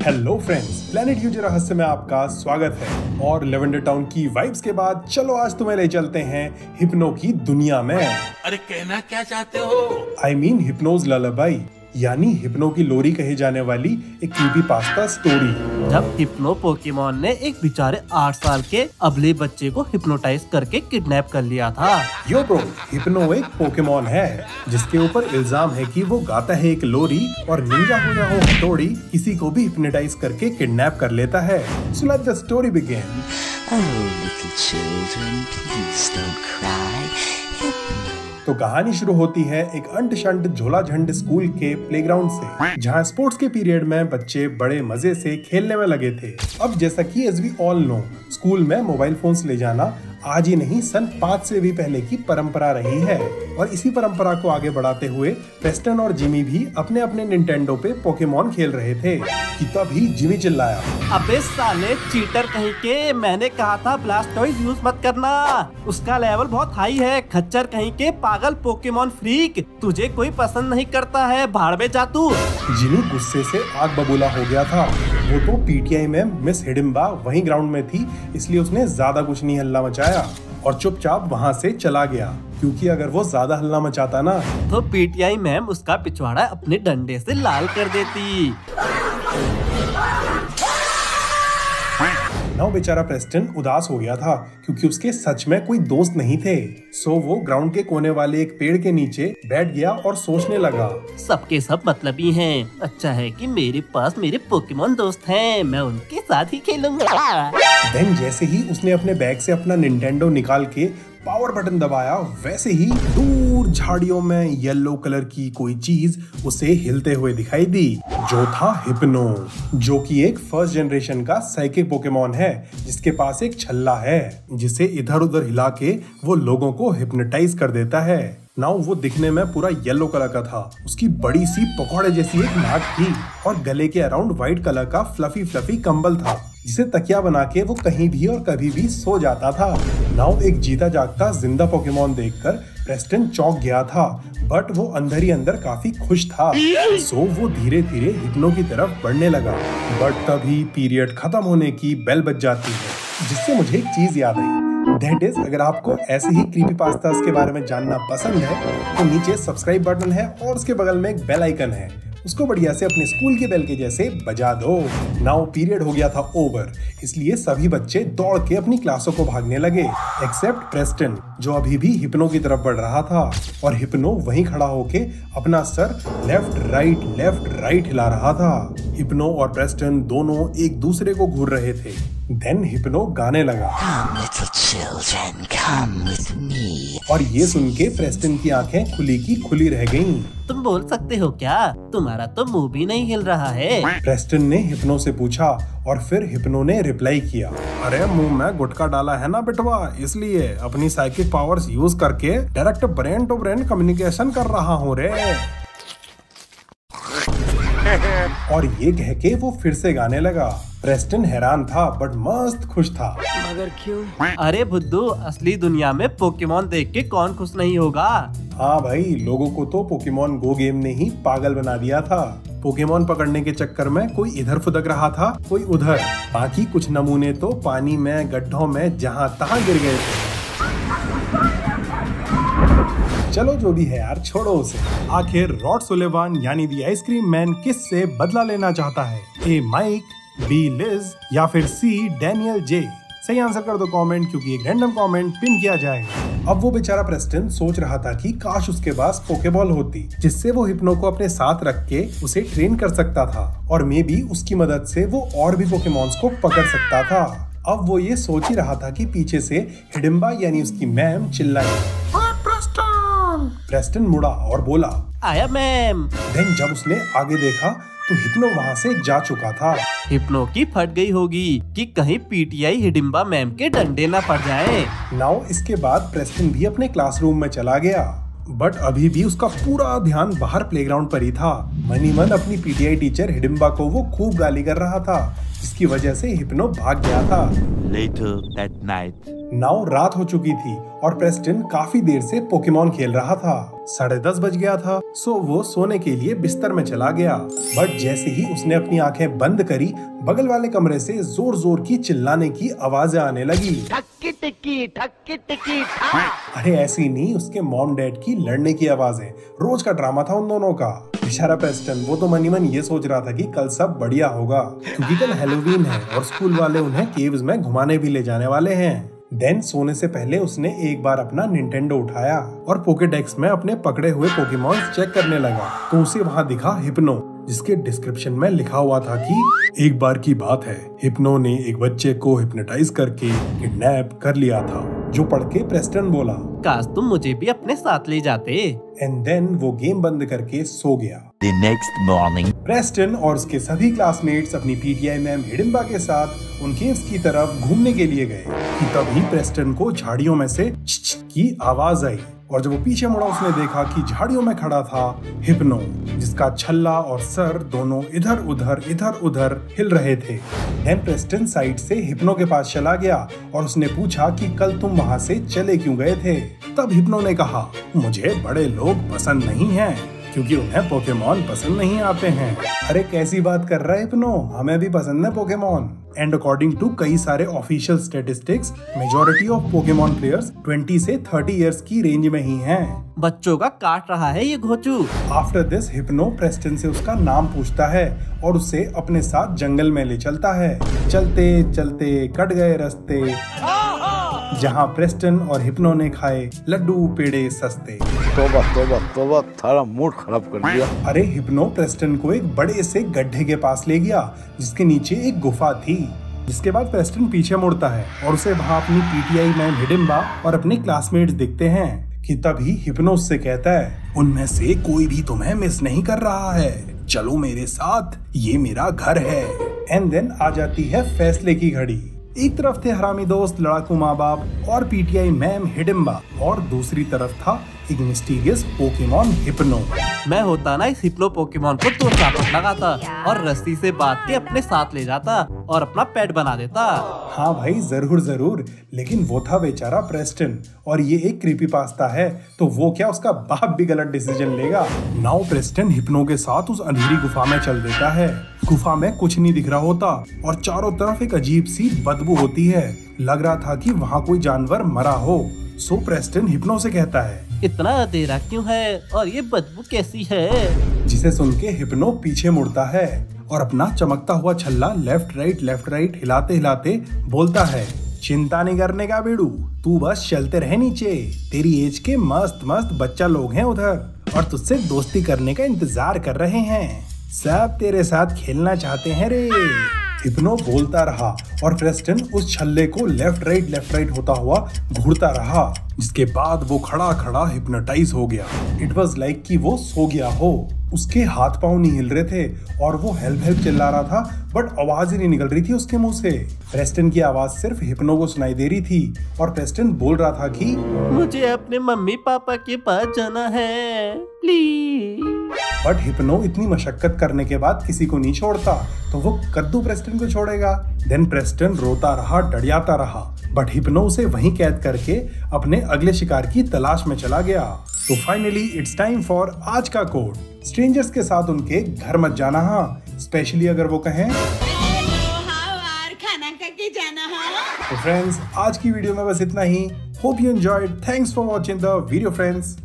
Hello friends, planet UG रहस्य में आपका स्वागत है। और लेवेंडर टाउन की वाइब्स के बाद चलो आज तुम्हें ले चलते हैं हिप्नो की दुनिया में। अरे कहना क्या चाहते हो? I mean हिप्नोज ललाबाई, यानी हिप्नो की लोरी कही जाने वाली एक क्रीपीपास्ता स्टोरी। जब हिप्नो पोकेमॉन ने एक बेचारे 8 साल के अबले बच्चे को हिप्नोटाइज करके किडनैप कर लिया था। यो ब्रो, हिप्नो एक पोकेमॉन है जिसके ऊपर इल्जाम है कि वो गाता है एक लोरी और निंजा हो या हो हथौड़ी किसी को भी हिप्नोटाइज करके किडनैप कर लेता है। So let the story begin. Oh, little children, please don't cry. तो कहानी शुरू होती है एक अंट शंट झोला झंड स्कूल के प्लेग्राउंड से, जहाँ स्पोर्ट्स के पीरियड में बच्चे बड़े मजे से खेलने में लगे थे। अब जैसा कि as we all know, school में मोबाइल फोन्स ले जाना आज ही नहीं सन 5 से भी पहले की परंपरा रही है। और इसी परंपरा को आगे बढ़ाते हुए प्रेस्टन और जिमी भी अपने अपने निंटेंडो पे पोकेमॉन खेल रहे थे कि तभी जिमी चिल्लाया, अबे साले चीटर कहीं के, मैंने कहा था ब्लास्टोइड यूज मत करना, उसका लेवल बहुत हाई है। खच्चर कहीं के, पागल पोकेमॉन फ्रीक, तुझे कोई पसंद नहीं करता है, भाड़ में जा तू। जिमी गुस्से से आग बबूला हो गया था। वो तो पीटीआई में मिस हिडिम्बा वहीं ग्राउंड में थी, इसलिए उसने ज्यादा कुछ नहीं हल्ला मचाया और चुपचाप वहाँ से चला गया, क्योंकि अगर वो ज्यादा हल्ला मचाता ना तो पीटीआई मैम उसका पिछवाड़ा अपने डंडे से लाल कर देती। नाउ बेचारा प्रेस्टन उदास हो गया था क्योंकि उसके सच में कोई दोस्त नहीं थे। सो वो ग्राउंड के कोने वाले एक पेड़ के नीचे बैठ गया और सोचने लगा, सबके सब मतलबी हैं। अच्छा है कि मेरे पास मेरे पोकेमॉन दोस्त हैं, मैं उनके साथ ही खेलूंगा। देन जैसे ही उसने अपने बैग से अपना निंटेंडो निकाल के पावर बटन दबाया, वैसे ही दूर झाड़ियों में येलो कलर की कोई चीज उसे हिलते हुए दिखाई दी, जो था हिप्नो, जो कि एक फर्स्ट जनरेशन का साइकिक पोकेमॉन है जिसके पास एक छल्ला है जिसे इधर उधर हिला के वो लोगों को हिप्नोटाइज कर देता है। नाउ वो दिखने में पूरा येलो कलर का था। उसकी बड़ी सी पकौड़े जैसी एक नाक थी और गले के अराउंड व्हाइट कलर का फ्लफी फ्लफी कंबल था जिसे तकिया बना के वो कहीं भी और कभी भी सो जाता था। नाउ एक जीता जागता जिंदा पोकेमॉन देखकर प्रेस्टन चौंक गया था, बट वो अंदर ही अंदर काफी खुश था। सो वो धीरे धीरे हिप्नो की तरफ बढ़ने लगा, बट तभी पीरियड खत्म होने की बेल बज जाती है, जिससे मुझे एक चीज याद आई। दैट इज, अगर आपको ऐसे ही क्रीपीपास्तास के बारे में जानना पसंद है तो नीचे सब्सक्राइब बटन है और उसके बगल में एक बेल आइकन है, उसको बढ़िया से अपने स्कूल के बेल के जैसे बजा दो। नाउ पीरियड हो गया था ओवर, इसलिए सभी बच्चे दौड़ के अपनी क्लासों को भागने लगे, एक्सेप्ट प्रेस्टन जो अभी भी हिप्नो की तरफ बढ़ रहा था। और हिप्नो वहीं खड़ा होके अपना सर लेफ्ट राइट हिला रहा था। हिप्नो और प्रेस्टन दोनों एक दूसरे को घूर रहे थे। देन हिप्नो गाने लगा, Come, little children, come with me. और ये सुन के प्रेस्टन की आंखें खुली की खुली रह गईं। तुम बोल सकते हो क्या? तुम्हारा तो मुंह भी नहीं हिल रहा है। प्रेस्टन ने हिप्नो से पूछा और फिर हिप्नो ने रिप्लाई किया, अरे मुंह में गुटखा डाला है ना बेटवा, इसलिए अपनी साइकिक पावर्स यूज करके direct brain to brain communication कर रहा हूँ रे। और ये कह के वो फिर से गाने लगा। प्रेस्टन हैरान था बट मस्त खुश था। मगर क्यों? अरे बुद्धू, असली दुनिया में पोकेमॉन देख के कौन खुश नहीं होगा? हाँ भाई, लोगों को तो पोकेमॉन गो गेम ने ही पागल बना दिया था। पोकेमॉन पकड़ने के चक्कर में कोई इधर फुदक रहा था, कोई उधर, बाकी कुछ नमूने तो पानी में, गड्ढों में, जहाँ तहाँ गिर गए थे। चलो जो भी है यार, छोड़ो उसे। आखिर रॉड सुलेवान यानी दी आइसक्रीम मैन किससे बदला लेना चाहता है? ए माइक, बी लिज या फिर सी डैनियल जे? सही आंसर कर दो कमेंट, क्योंकि एक रैंडम कमेंट पिन किया जाएगा। अब वो बेचारा प्रेस्टन सोच रहा था कि काश उसके पास पोकेबॉल होती जिससे वो हिप्नो को अपने साथ रख के उसे ट्रेन कर सकता था और मे बी उसकी मदद से वो और भी पोकेमॉन्स को पकड़ सकता था। अब वो ये सोच ही रहा था कि पीछे से हिडिम्बा यानी उसकी मैम चिल्लाई, प्रेस्टन मुड़ा और बोला, आया मैम। देन जब उसने आगे देखा तो हिप्नो वहाँ से जा चुका था। हिप्नो की फट गई होगी कि कहीं पीटीआई हिडिम्बा मैम के डंडे ना पड़ जाए। नाउ इसके बाद प्रेस्टन भी अपने क्लासरूम में चला गया, बट अभी भी उसका पूरा ध्यान बाहर प्लेग्राउंड पर ही था। मनी मन अपनी पीटीआई टीचर हिडिम्बा को वो खूब गाली कर रहा था, जिसकी वजह से हिप्नो भाग गया था। Later that night. नाउ रात हो चुकी थी और प्रेस्टन काफी देर से पोकेमॉन खेल रहा था। 10:30 बज गया था, सो वो सोने के लिए बिस्तर में चला गया। बट जैसे ही उसने अपनी आंखें बंद करी, बगल वाले कमरे से जोर जोर की चिल्लाने की आवाजें आने लगी। ठक्की टिक्की अरे ऐसी नहीं, उसके मॉम डैड की लड़ने की आवाजें। रोज का ड्रामा था उन दोनों का। बेचारा प्रेस्टन, वो तो मनी मन ये सोच रहा था कि कल सब बढ़िया होगा, क्योंकि कल हैलोवीन है और स्कूल वाले उन्हें केव्स में घुमाने भी ले जाने वाले हैं। देन सोने से पहले उसने एक बार अपना निंटेंडो उठाया और पोकेडेक्स में अपने पकड़े हुए पोकेमॉन चेक करने लगा, तो उसे वहाँ दिखा हिप्नो, जिसके डिस्क्रिप्शन में लिखा हुआ था कि एक बार की बात है, हिप्नो ने एक बच्चे को हिप्नोटाइज करके किडनैप कर लिया था। जो पढ़ के प्रेस्टन बोला, काश तुम मुझे भी अपने साथ ले जाते। एंड देन वो गेम बंद करके सो गया। The next morning. प्रेस्टन और उसके सभी क्लासमेट्स अपनी पीटीआई मैम हिडिंबा के साथ उन केव्स की तरफ घूमने के लिए गए कि तभी प्रेस्टन को झाड़ियों में से की आवाज आई, और जब वो पीछे मुड़ा उसने देखा कि झाड़ियों में खड़ा था हिप्नो, जिसका छल्ला और सर दोनों इधर उधर हिल रहे थे। देन प्रेस्टन साइड से हिप्नो के पास चला गया और उसने पूछा कि कल तुम वहाँ से चले क्यों गए थे। तब हिप्नो ने कहा, मुझे बड़े लोग पसंद नहीं हैं, क्योंकि उन्हें पोकेमॉन पसंद नहीं आते हैं। अरे कैसी बात कर रहा है हिप्नो, हमें भी पसंद है पोकेमॉन। एंड अकॉर्डिंग टू कई सारे official statistics, majority of Pokemon players 20 से 30 इयर्स की रेंज में ही हैं। बच्चों का काट रहा है ये घोचू। आफ्टर दिस हिप्नो प्रेस्टन से उसका नाम पूछता है और उसे अपने साथ जंगल में ले चलता है। चलते चलते कट गए रास्ते, जहाँ प्रेस्टन और हिप्नो ने खाए लड्डू पेड़े सस्ते। तोबा थारा मूड खराब कर दिया। अरे हिप्नो प्रेस्टन को एक बड़े से गड्ढे के पास ले गया, जिसके नीचे एक गुफा थी। जिसके बाद प्रेस्टन पीछे मुड़ता है और उसे वहाँ अपनी पीटीआई मैम हिडिंबा और अपने क्लासमेट्स दिखते हैं कि तभी हिप्नो से कहता है, उनमें से कोई भी तुम्हें मिस नहीं कर रहा है, चलो मेरे साथ, ये मेरा घर है। एंड देन आ जाती है फैसले की घड़ी। एक तरफ थे हरामी दोस्त, लड़ाकू माँ बाप और पीटीआई मैम हिडिंबा, और दूसरी तरफ था एक मिस्टीरियस पोकेमॉन हिप्नो। मैं होता ना इस हिप्नो पोकेमॉन को तो चापट लगाता और रस्सी से बांध के अपने साथ ले जाता और अपना पेट बना देता। हाँ भाई जरूर, लेकिन वो था बेचारा प्रेस्टन और ये एक क्रीपीपास्ता है, तो वो क्या उसका बाप भी गलत डिसीजन लेगा। नाउ प्रेस्टन हिप्नो के साथ उस अंधेरी गुफा में चल देता है। गुफा में कुछ नहीं दिख रहा होता और चारों तरफ एक अजीब सी बदबू होती है। लग रहा था कि वहाँ कोई जानवर मरा हो। सो प्रेस्टन हिप्नो से कहता है, इतना अंधेरा क्यों है और ये बदबू कैसी है? जिसे सुन के हिप्नो पीछे मुड़ता है और अपना चमकता हुआ छल्ला लेफ्ट राइट हिलाते हिलाते बोलता है, चिंता नहीं करने का बेड़ू, तू बस चलते रहे नीचे, तेरी एज के मस्त मस्त बच्चा लोग हैं उधर और तुझसे दोस्ती करने का इंतजार कर रहे हैं, सब तेरे साथ खेलना चाहते हैं रे। हिप्नो बोलता रहा और प्रेस्टन उस छल्ले को लेफ्ट राइट होता हुआ घूरता रहा, जिसके बाद वो खड़ा हिप्नोटाइज हो गया। इट वाज लाइक कि वो सो गया हो। उसके हाथ पांव नहीं हिल रहे थे और वो हेल्प चिल्ला रहा था, बट आवाज ही नहीं निकल रही थी उसके मुंह से। प्रेस्टन की आवाज सिर्फ हिप्नो को सुनाई दे रही थी और प्रेस्टन बोल रहा था कि मुझे अपने मम्मी पापा के पास जाना है, प्लीज। बट हिप्नो इतनी मशक्कत करने के बाद किसी को नहीं छोड़ता, तो वो कद्दू प्रेस्टन को छोड़ेगा। देन प्रेस्टन रोता रहा, डरियाता रहा, बट हिप्नो उसे वहीं कैद करके अपने अगले शिकार की तलाश में चला गया। तो फाइनली इट्स टाइम फॉर आज का कोड। स्ट्रेंजर्स के साथ उनके घर मत जाना, हाँ, स्पेशली अगर वो कहें खाना करके जाना। तो फ्रेंड्स, आज की वीडियो में बस इतना ही। Hope you enjoyed. Thanks for watching the video friends.